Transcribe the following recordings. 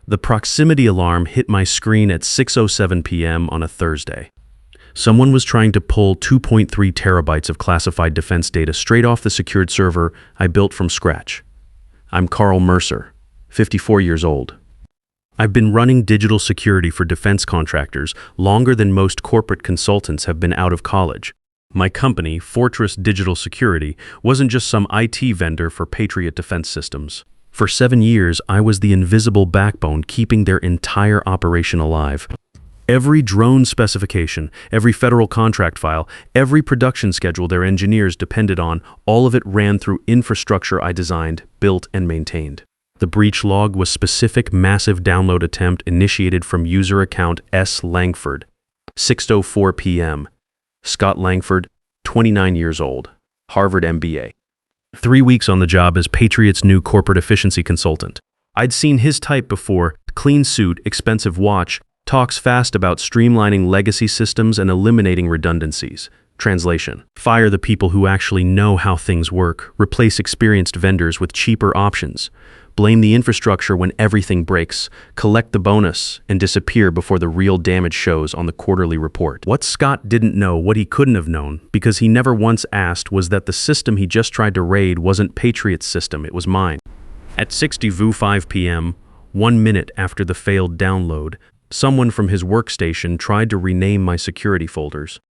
The proximity alarm hit my screen at 6:07 p.m. on a Thursday. Someone was trying to pull 2.3 terabytes of classified defense data straight off the secured server I built from scratch. I'm Carl Mercer, 54 years old. I've been running digital security for defense contractors longer than most corporate consultants have been out of college. My company, Fortress Digital Security, wasn't just some IT vendor for Patriot defense systems. For 7 years, I was the invisible backbone keeping their entire operation alive. Every drone specification, every federal contract file, every production schedule their engineers depended on, all of it ran through infrastructure I designed, built, and maintained. The breach log was specific massive download attempt initiated from user account S. Langford, 6:04 p.m. Scott Langford, 29 years old, Harvard MBA. 3 weeks on the job as Patriot's new corporate efficiency consultant. I'd seen his type before: clean suit, expensive watch, talks fast about streamlining legacy systems and eliminating redundancies. Translation: fire the people who actually know how things work, replace experienced vendors with cheaper options, blame the infrastructure when everything breaks, collect the bonus, and disappear before the real damage shows on the quarterly report. What Scott didn't know, what he couldn't have known, because he never once asked, was that the system he just tried to raid wasn't Patriot's system, it was mine. At 6:05 p.m., 1 minute after the failed download, someone from his workstation tried to rename my security folders.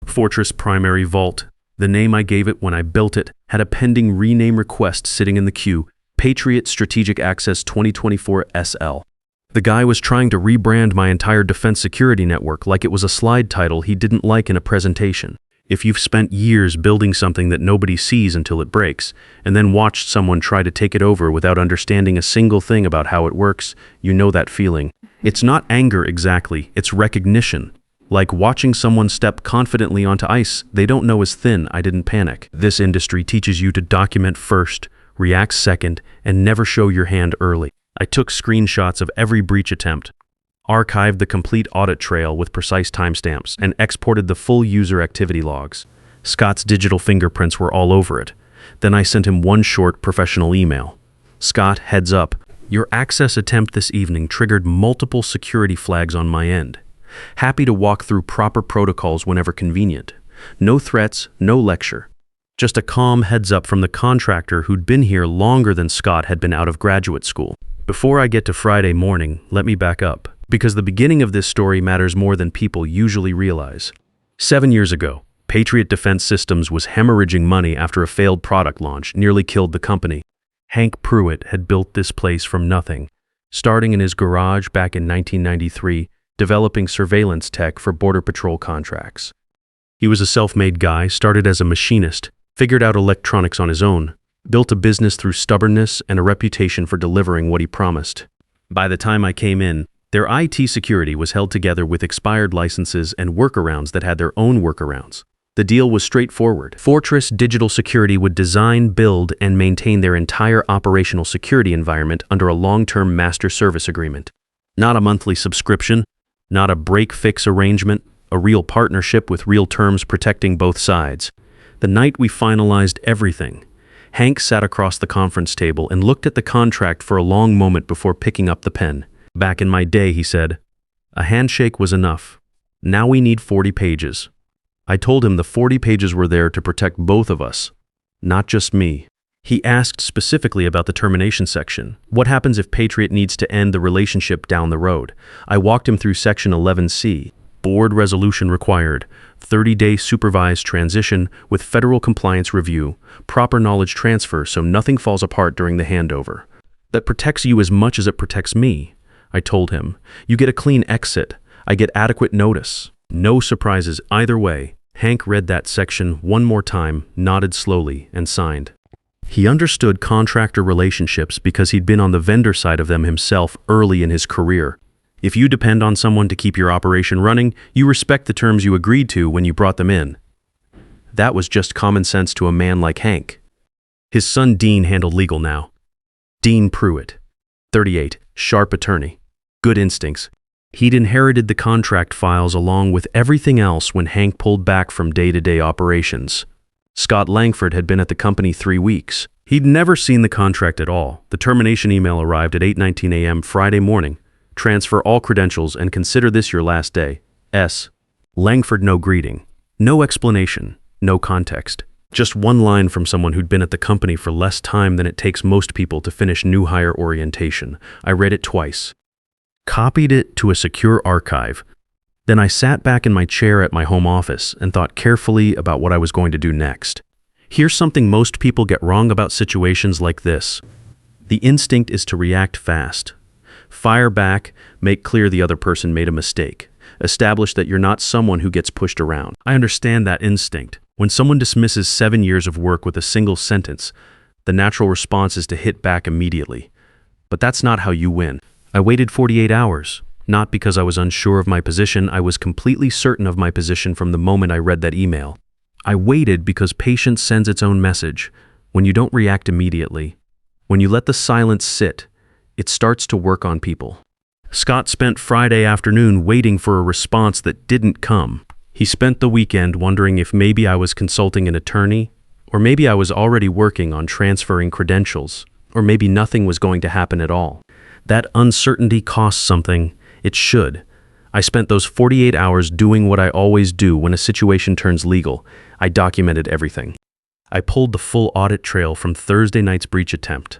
Fortress Primary Vault, the name I gave it when I built it, had a pending rename request sitting in the queue: Patriot Strategic Access 2024 SL. The guy was trying to rebrand my entire defense security network like it was a slide title he didn't like in a presentation. If you've spent years building something that nobody sees until it breaks, and then watched someone try to take it over without understanding a single thing about how it works, you know that feeling. It's not anger exactly, it's recognition. Like watching someone step confidently onto ice they don't know is thin. I didn't panic. This industry teaches you to document first, react second, and never show your hand early. I took screenshots of every breach attempt, archived the complete audit trail with precise timestamps, and exported the full user activity logs. Scott's digital fingerprints were all over it. Then I sent him one short professional email. Scott, heads up. Your access attempt this evening triggered multiple security flags on my end. Happy to walk through proper protocols whenever convenient. No threats, no lecture. Just a calm heads up from the contractor who'd been here longer than Scott had been out of graduate school. Before I get to Friday morning, let me back up, because the beginning of this story matters more than people usually realize. 7 years ago, Patriot Defense Systems was hemorrhaging money after a failed product launch nearly killed the company. Hank Pruitt had built this place from nothing, starting in his garage back in 1993, developing surveillance tech for Border Patrol contracts. He was a self-made guy, started as a machinist, figured out electronics on his own, built a business through stubbornness and a reputation for delivering what he promised. By the time I came in, their IT security was held together with expired licenses and workarounds that had their own workarounds. The deal was straightforward. Fortress Digital Security would design, build, and maintain their entire operational security environment under a long-term master service agreement. Not a monthly subscription, not a break-fix arrangement, a real partnership with real terms protecting both sides. The night we finalized everything, Hank sat across the conference table and looked at the contract for a long moment before picking up the pen. Back in my day, he said, a handshake was enough. Now we need 40 pages. I told him the 40 pages were there to protect both of us, not just me. He asked specifically about the termination section. What happens if Patriot needs to end the relationship down the road? I walked him through section 11C. Board resolution required, 30-day supervised transition with federal compliance review, proper knowledge transfer so nothing falls apart during the handover. That protects you as much as it protects me, I told him. You get a clean exit. I get adequate notice. No surprises either way. Hank read that section one more time, nodded slowly, and signed. He understood contractor relationships because he'd been on the vendor side of them himself early in his career. If you depend on someone to keep your operation running, you respect the terms you agreed to when you brought them in. That was just common sense to a man like Hank. His son Dean handled legal now. Dean Pruitt, 38, sharp attorney, good instincts. He'd inherited the contract files along with everything else when Hank pulled back from day-to-day operations. Scott Langford had been at the company 3 weeks. He'd never seen the contract at all. The termination email arrived at 8:19 a.m. Friday morning, Transfer all credentials and consider this your last day. S. Langford, no greeting. No explanation. No context. Just one line from someone who'd been at the company for less time than it takes most people to finish new hire orientation. I read it twice. Copied it to a secure archive. Then I sat back in my chair at my home office and thought carefully about what I was going to do next. Here's something most people get wrong about situations like this. The instinct is to react fast. Fire back, make clear the other person made a mistake. Establish that you're not someone who gets pushed around. I understand that instinct. When someone dismisses 7 years of work with a single sentence, the natural response is to hit back immediately. But that's not how you win. I waited 48 hours. Not because I was unsure of my position, I was completely certain of my position from the moment I read that email. I waited because patience sends its own message. When you don't react immediately, when you let the silence sit, it starts to work on people. Scott spent Friday afternoon waiting for a response that didn't come. He spent the weekend wondering if maybe I was consulting an attorney, or maybe I was already working on transferring credentials, or maybe nothing was going to happen at all. That uncertainty costs something. It should. I spent those 48 hours doing what I always do when a situation turns legal. I documented everything. I pulled the full audit trail from Thursday night's breach attempt.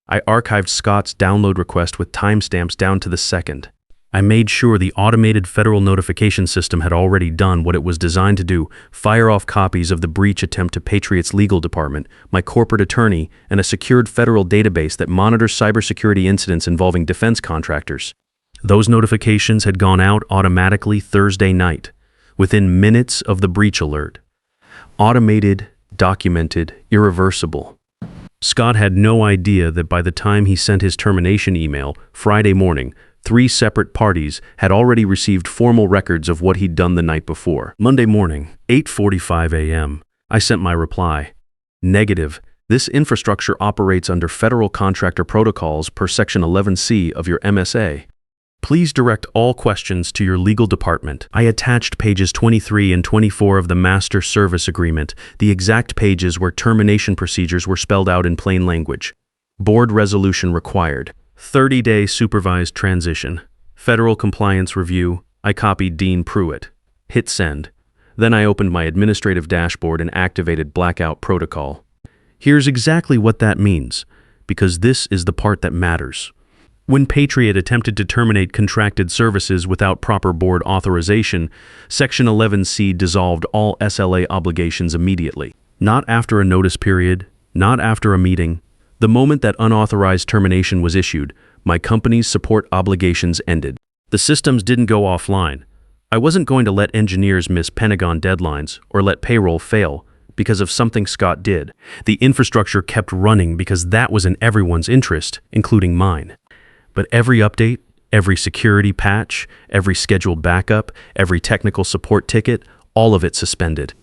I archived Scott's download request with timestamps down to the second. I made sure the automated federal notification system had already done what it was designed to do, fire off copies of the breach attempt to Patriot's legal department, my corporate attorney, and a secured federal database that monitors cybersecurity incidents involving defense contractors. Those notifications had gone out automatically Thursday night, within minutes of the breach alert. Automated, documented, irreversible. Scott had no idea that by the time he sent his termination email, Friday morning, 3 separate parties had already received formal records of what he'd done the night before. Monday morning, 8:45 a.m., I sent my reply. Negative. This infrastructure operates under federal contractor protocols per Section 11C of your MSA. Please direct all questions to your legal department. I attached pages 23 and 24 of the Master Service Agreement, the exact pages where termination procedures were spelled out in plain language. Board resolution required. 30-day supervised transition. Federal compliance review. I copied Dean Pruitt. Hit send. Then I opened my administrative dashboard and activated blackout protocol. Here's exactly what that means, because this is the part that matters. When Patriot attempted to terminate contracted services without proper board authorization, Section 11C dissolved all SLA obligations immediately. Not after a notice period, not after a meeting. The moment that unauthorized termination was issued, my company's support obligations ended. The systems didn't go offline. I wasn't going to let engineers miss Pentagon deadlines or let payroll fail because of something Scott did. The infrastructure kept running because that was in everyone's interest, including mine. But every update, every security patch, every scheduled backup, every technical support ticket, all of it suspended.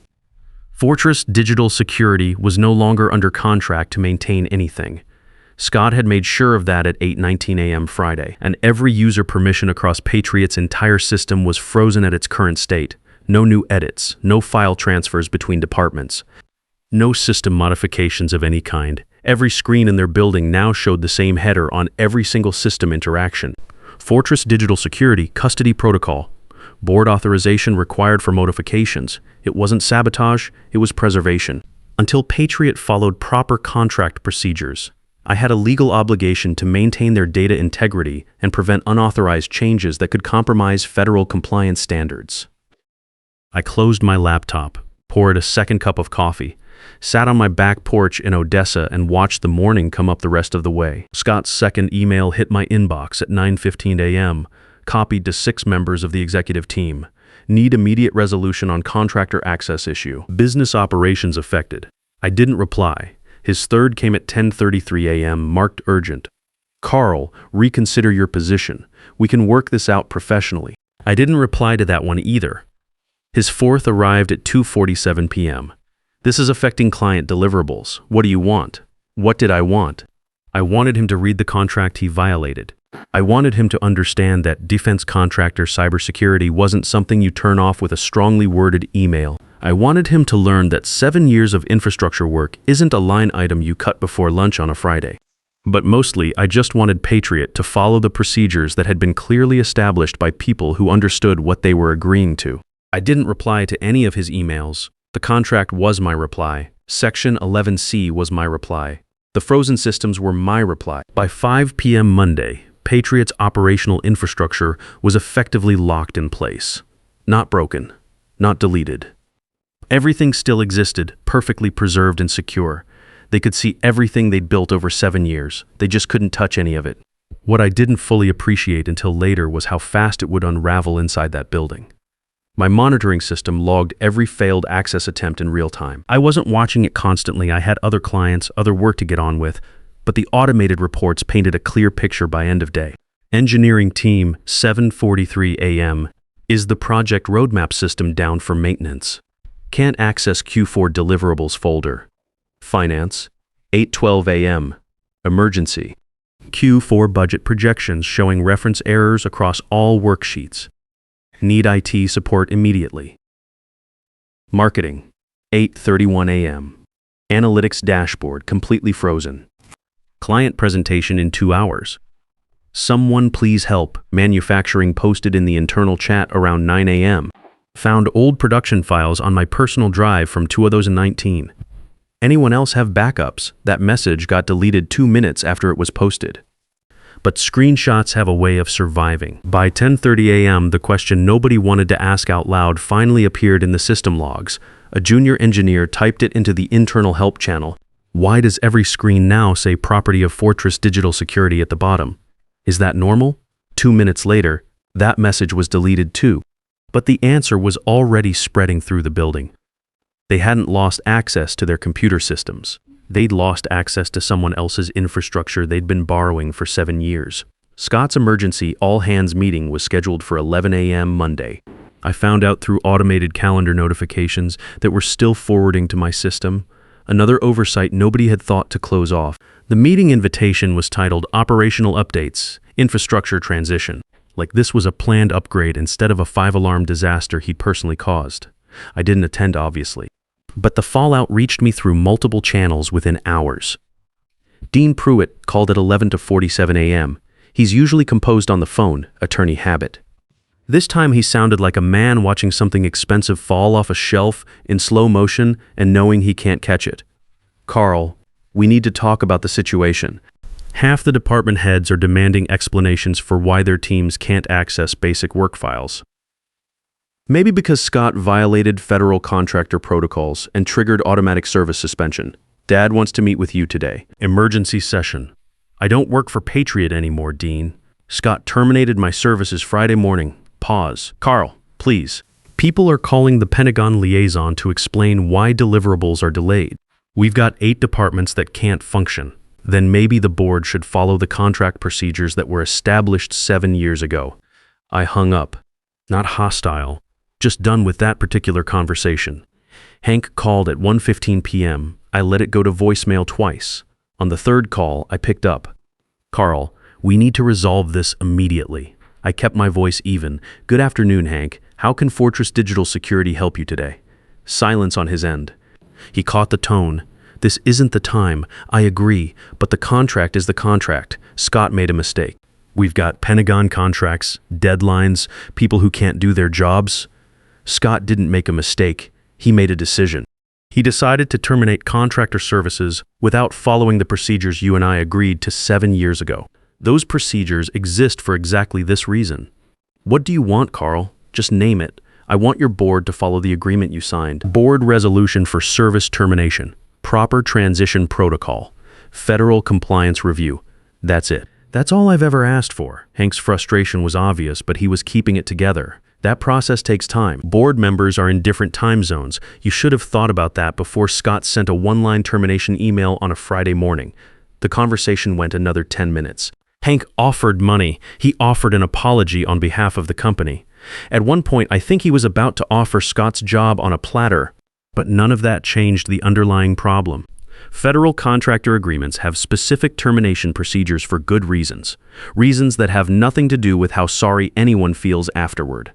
Fortress Digital Security was no longer under contract to maintain anything. Scott had made sure of that at 8:19 a.m. Friday, and every user permission across Patriot's entire system was frozen at its current state. No new edits, no file transfers between departments, no system modifications of any kind. Every screen in their building now showed the same header on every single system interaction. Fortress Digital Security Custody Protocol. Board authorization required for modifications. It wasn't sabotage, it was preservation. Until Patriot followed proper contract procedures, I had a legal obligation to maintain their data integrity and prevent unauthorized changes that could compromise federal compliance standards. I closed my laptop, poured a second cup of coffee, sat on my back porch in Odessa and watched the morning come up the rest of the way. Scott's second email hit my inbox at 9:15 a.m., copied to 6 members of the executive team. Need immediate resolution on contractor access issue. Business operations affected. I didn't reply. His third came at 10:33 a.m., marked urgent. Carl, reconsider your position. We can work this out professionally. I didn't reply to that one either. His fourth arrived at 2:47 p.m. This is affecting client deliverables. What do you want? What did I want? I wanted him to read the contract he violated. I wanted him to understand that defense contractor cybersecurity wasn't something you turn off with a strongly worded email. I wanted him to learn that 7 years of infrastructure work isn't a line item you cut before lunch on a Friday. But mostly, I just wanted Patriot to follow the procedures that had been clearly established by people who understood what they were agreeing to. I didn't reply to any of his emails. The contract was my reply. Section 11C was my reply. The frozen systems were my reply. By 5 p.m. Monday, Patriot's operational infrastructure was effectively locked in place. Not broken, not deleted. Everything still existed, perfectly preserved and secure. They could see everything they'd built over 7 years. They just couldn't touch any of it. What I didn't fully appreciate until later was how fast it would unravel inside that building. My monitoring system logged every failed access attempt in real time. I wasn't watching it constantly. I had other clients, other work to get on with, but the automated reports painted a clear picture by end of day. Engineering team, 7:43 a.m. Is the project roadmap system down for maintenance? Can't access Q4 deliverables folder. Finance, 8:12 a.m. Emergency. Q4 budget projections showing reference errors across all worksheets. Need IT support immediately. Marketing, 8:31 a.m. Analytics dashboard completely frozen. Client presentation in 2 hours. Someone please help. Manufacturing posted in the internal chat around 9 a.m. Found old production files on my personal drive from 2019. Anyone else have backups? That message got deleted 2 minutes after it was posted. But screenshots have a way of surviving. By 10:30 a.m., the question nobody wanted to ask out loud finally appeared in the system logs. A junior engineer typed it into the internal help channel. Why does every screen now say property of Fortress Digital Security at the bottom? Is that normal? 2 minutes later, that message was deleted too. But the answer was already spreading through the building. They hadn't lost access to their computer systems. They'd lost access to someone else's infrastructure they'd been borrowing for 7 years. Scott's emergency all-hands meeting was scheduled for 11 a.m. Monday. I found out through automated calendar notifications that were still forwarding to my system. Another oversight nobody had thought to close off. The meeting invitation was titled Operational Updates, Infrastructure Transition. Like this was a planned upgrade instead of a 5-alarm disaster he'd personally caused. I didn't attend, obviously. But the fallout reached me through multiple channels within hours. Dean Pruitt called at 11:47 a.m. He's usually composed on the phone, attorney habit. This time he sounded like a man watching something expensive fall off a shelf in slow motion and knowing he can't catch it. Carl, we need to talk about the situation. Half the department heads are demanding explanations for why their teams can't access basic work files. Maybe because Scott violated federal contractor protocols and triggered automatic service suspension. Dad wants to meet with you today. Emergency session. I don't work for Patriot anymore, Dean. Scott terminated my services Friday morning. Pause. Carl, please. People are calling the Pentagon liaison to explain why deliverables are delayed. We've got 8 departments that can't function. Then maybe the board should follow the contract procedures that were established 7 years ago. I hung up. Not hostile. Just done with that particular conversation. Hank called at 1:15 p.m. I let it go to voicemail twice. On the 3rd call, I picked up. Carl, we need to resolve this immediately. I kept my voice even. Good afternoon, Hank. How can Fortress Digital Security help you today? Silence on his end. He caught the tone. This isn't the time. I agree, but the contract is the contract. Scott made a mistake. We've got Pentagon contracts, deadlines, people who can't do their jobs. Scott didn't make a mistake. He made a decision. He decided to terminate contractor services without following the procedures you and I agreed to 7 years ago. Those procedures exist for exactly this reason. What do you want, Carl? Just name it. I want your board to follow the agreement you signed. Board resolution for service termination. Proper transition protocol. Federal compliance review. That's it. That's all I've ever asked for. Hank's frustration was obvious, but he was keeping it together. That process takes time. Board members are in different time zones. You should have thought about that before Scott sent a 1-line termination email on a Friday morning. The conversation went another 10 minutes. Hank offered money. He offered an apology on behalf of the company. At one point, I think he was about to offer Scott's job on a platter, but none of that changed the underlying problem. Federal contractor agreements have specific termination procedures for good reasons. Reasons that have nothing to do with how sorry anyone feels afterward.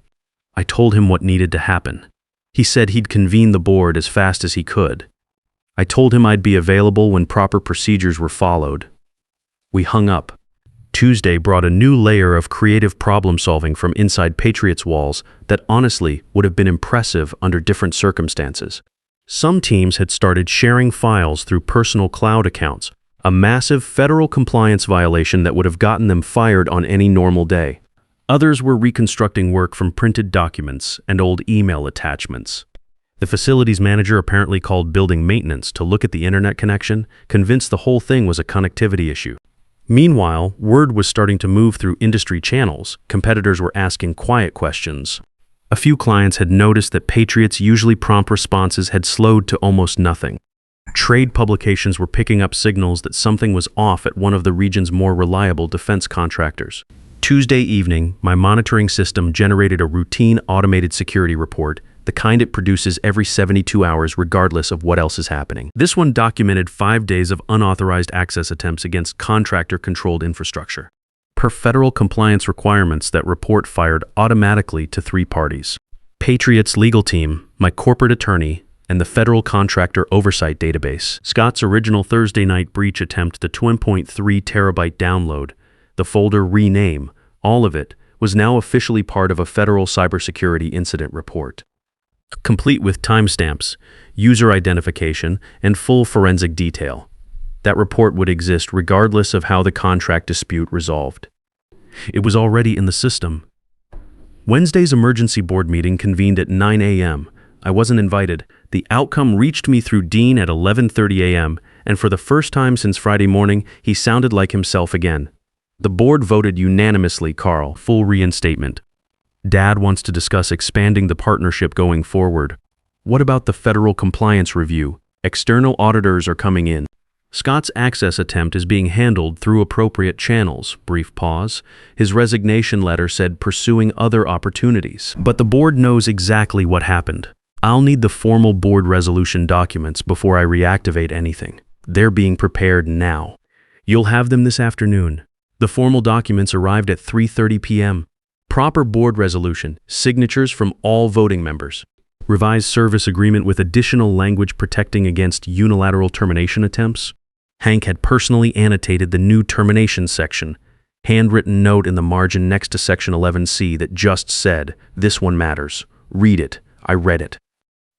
I told him what needed to happen. He said he'd convene the board as fast as he could. I told him I'd be available when proper procedures were followed. We hung up. Tuesday brought a new layer of creative problem-solving from inside Patriots' walls that honestly would have been impressive under different circumstances. Some teams had started sharing files through personal cloud accounts, a massive federal compliance violation that would have gotten them fired on any normal day. Others were reconstructing work from printed documents and old email attachments. The facilities manager apparently called building maintenance to look at the internet connection, convinced the whole thing was a connectivity issue. Meanwhile, word was starting to move through industry channels. Competitors were asking quiet questions. A few clients had noticed that Patriots' usually prompt responses had slowed to almost nothing. Trade publications were picking up signals that something was off at one of the region's more reliable defense contractors. Tuesday evening, my monitoring system generated a routine automated security report, the kind it produces every 72 hours regardless of what else is happening. This one documented 5 days of unauthorized access attempts against contractor-controlled infrastructure. Per federal compliance requirements, that report fired automatically to 3 parties: Patriots' legal team, my corporate attorney, and the Federal Contractor Oversight Database. Scott's original Thursday night breach attempt, the 2.3 terabyte download, the folder rename, all of it was now officially part of a federal cybersecurity incident report, complete with timestamps, user identification, and full forensic detail. That report would exist regardless of how the contract dispute resolved. It was already in the system. Wednesday's emergency board meeting convened at 9 a.m. I wasn't invited. The outcome reached me through Dean at 11:30 a.m., and for the first time since Friday morning, he sounded like himself again. The board voted unanimously, Carl, full reinstatement. Dad wants to discuss expanding the partnership going forward. What about the federal compliance review? External auditors are coming in. Scott's access attempt is being handled through appropriate channels. Brief pause. His resignation letter said pursuing other opportunities. But the board knows exactly what happened. I'll need the formal board resolution documents before I reactivate anything. They're being prepared now. You'll have them this afternoon. The formal documents arrived at 3:30 p.m. Proper board resolution, signatures from all voting members. Revised service agreement with additional language protecting against unilateral termination attempts. Hank had personally annotated the new termination section. Handwritten note in the margin next to section 11C that just said, "This one matters. Read it." I read it.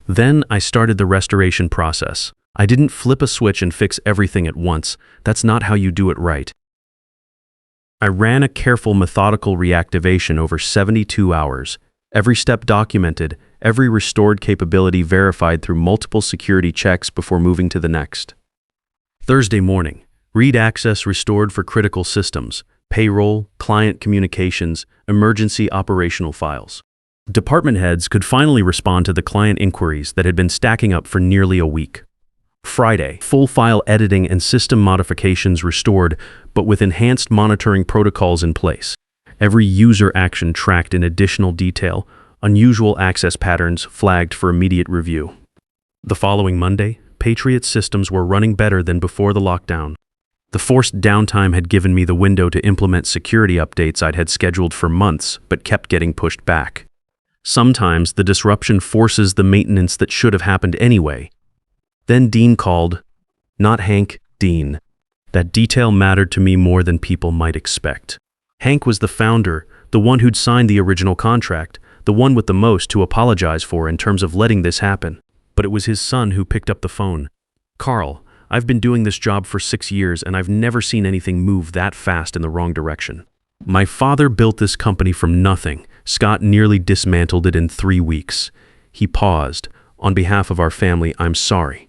Then I started the restoration process. I didn't flip a switch and fix everything at once. That's not how you do it right. I ran a careful, methodical reactivation over 72 hours. Every step documented, every restored capability verified through multiple security checks before moving to the next. Thursday morning, read access restored for critical systems, payroll, client communications, emergency operational files. Department heads could finally respond to the client inquiries that had been stacking up for nearly a week. Friday, full file editing and system modifications restored, but with enhanced monitoring protocols in place. Every user action tracked in additional detail, unusual access patterns flagged for immediate review. The following Monday, Patriot systems were running better than before the lockdown. The forced downtime had given me the window to implement security updates I'd had scheduled for months, but kept getting pushed back. Sometimes the disruption forces the maintenance that should have happened anyway. Then Dean called. Not Hank, Dean. That detail mattered to me more than people might expect. Hank was the founder, the one who'd signed the original contract, the one with the most to apologize for in terms of letting this happen. But it was his son who picked up the phone. "Carl, I've been doing this job for 6 years and I've never seen anything move that fast in the wrong direction. My father built this company from nothing. Scott nearly dismantled it in 3 weeks." He paused. "On behalf of our family, I'm sorry.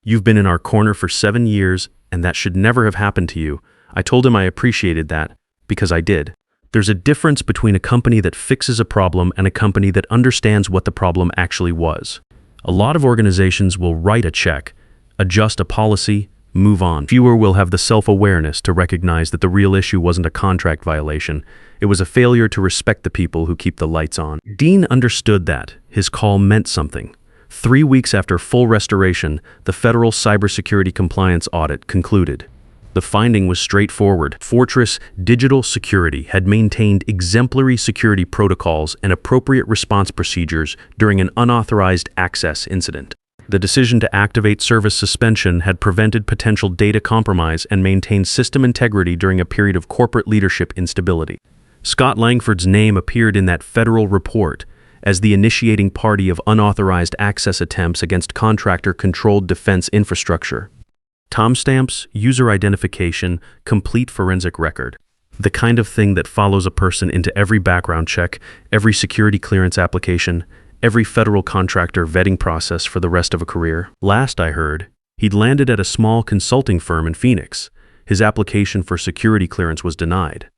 You've been in our corner for 7 years, and that should never have happened to you." I told him I appreciated that, because I did. There's a difference between a company that fixes a problem and a company that understands what the problem actually was. A lot of organizations will write a check, adjust a policy, move on. Fewer will have the self-awareness to recognize that the real issue wasn't a contract violation. It was a failure to respect the people who keep the lights on. Dean understood that. His call meant something. 3 weeks after full restoration, the federal cybersecurity compliance audit concluded. The finding was straightforward. Fortress Digital Security had maintained exemplary security protocols and appropriate response procedures during an unauthorized access incident. The decision to activate service suspension had prevented potential data compromise and maintained system integrity during a period of corporate leadership instability. Scott Langford's name appeared in that federal report as the initiating party of unauthorized access attempts against contractor-controlled defense infrastructure. Timestamps, user identification, complete forensic record. The kind of thing that follows a person into every background check, every security clearance application, every federal contractor vetting process for the rest of a career. Last I heard, he'd landed at a small consulting firm in Phoenix. His application for security clearance was denied.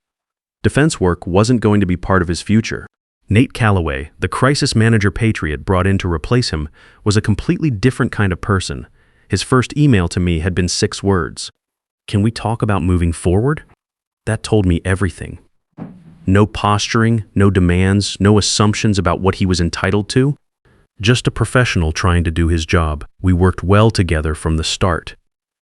Defense work wasn't going to be part of his future. Nate Calloway, the crisis manager patriot brought in to replace him, was a completely different kind of person. His first email to me had been 6 words. "Can we talk about moving forward?" That told me everything. No posturing, no demands, no assumptions about what he was entitled to. Just a professional trying to do his job. We worked well together from the start.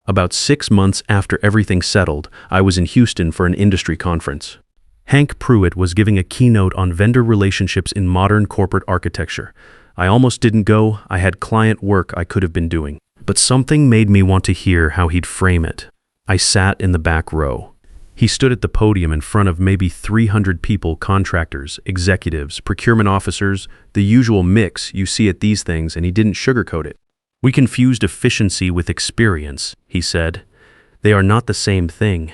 About 6 months after everything settled, I was in Houston for an industry conference. Hank Pruitt was giving a keynote on vendor relationships in modern corporate architecture. I almost didn't go. I had client work I could have been doing. But something made me want to hear how he'd frame it. I sat in the back row. He stood at the podium in front of maybe 300 people, contractors, executives, procurement officers, the usual mix you see at these things, and he didn't sugarcoat it. "We confused efficiency with experience," he said. "They are not the same thing.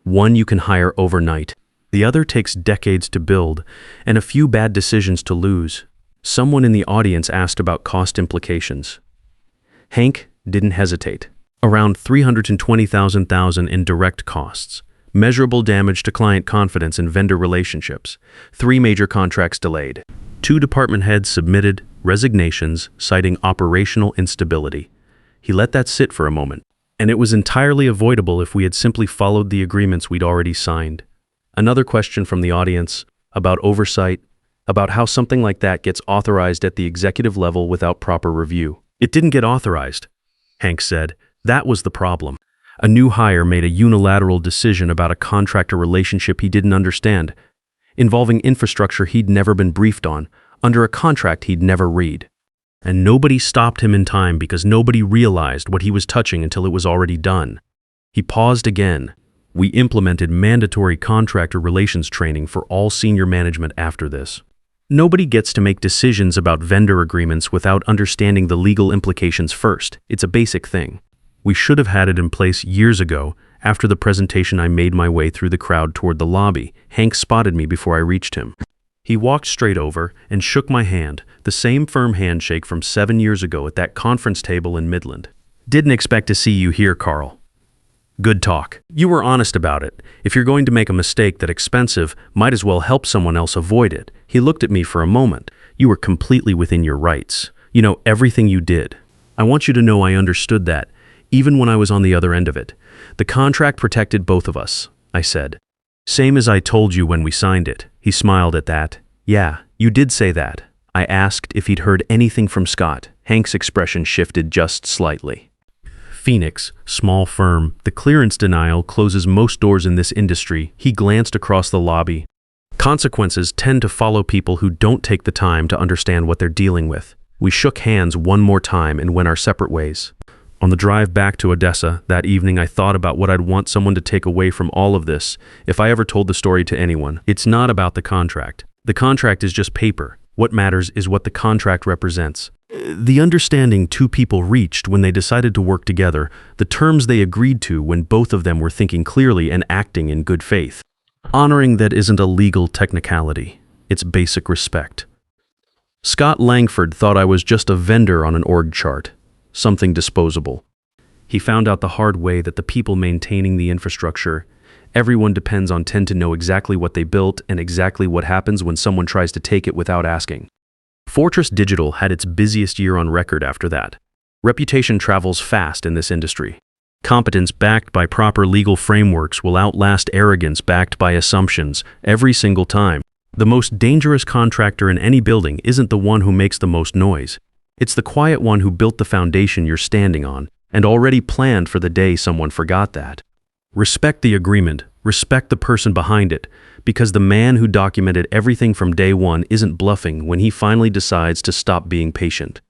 One you can hire overnight. The other takes decades to build, and a few bad decisions to lose." Someone in the audience asked about cost implications. Hank didn't hesitate. Around $320,000 in direct costs. Measurable damage to client confidence and vendor relationships. 3 major contracts delayed. 2 department heads submitted resignations citing operational instability. He let that sit for a moment, and it was entirely avoidable if we had simply followed the agreements we'd already signed. Another question from the audience about oversight, about how something like that gets authorized at the executive level without proper review. "It didn't get authorized," Hank said. "That was the problem. A new hire made a unilateral decision about a contractor relationship he didn't understand, involving infrastructure he'd never been briefed on, under a contract he'd never read. And nobody stopped him in time because nobody realized what he was touching until it was already done." He paused again. "We implemented mandatory contractor relations training for all senior management after this. Nobody gets to make decisions about vendor agreements without understanding the legal implications first. It's a basic thing. We should have had it in place years ago." After the presentation, I made my way through the crowd toward the lobby. Hank spotted me before I reached him. He walked straight over and shook my hand, the same firm handshake from 7 years ago at that conference table in Midland. "Didn't expect to see you here, Carl. Good talk. You were honest about it. If you're going to make a mistake that expensive, might as well help someone else avoid it." He looked at me for a moment. "You were completely within your rights. You know everything you did. I want you to know I understood that, even when I was on the other end of it. The contract protected both of us," I said. "Same as I told you when we signed it." He smiled at that. "Yeah, you did say that." I asked if he'd heard anything from Scott. Hank's expression shifted just slightly. "Phoenix, small firm. The clearance denial closes most doors in this industry." He glanced across the lobby. "Consequences tend to follow people who don't take the time to understand what they're dealing with." We shook hands one more time and went our separate ways. On the drive back to Odessa that evening, I thought about what I'd want someone to take away from all of this if I ever told the story to anyone. It's not about the contract. The contract is just paper. What matters is what the contract represents. The understanding 2 people reached when they decided to work together, the terms they agreed to when both of them were thinking clearly and acting in good faith. Honoring that isn't a legal technicality. It's basic respect. Scott Langford thought I was just a vendor on an org chart. Something disposable. He found out the hard way that the people maintaining the infrastructure, everyone depends on, tend to know exactly what they built and exactly what happens when someone tries to take it without asking. Fortress Digital had its busiest year on record after that. Reputation travels fast in this industry. Competence backed by proper legal frameworks will outlast arrogance backed by assumptions every single time. The most dangerous contractor in any building isn't the one who makes the most noise. It's the quiet one who built the foundation you're standing on and already planned for the day someone forgot that. Respect the agreement, respect the person behind it, because the man who documented everything from day one isn't bluffing when he finally decides to stop being patient.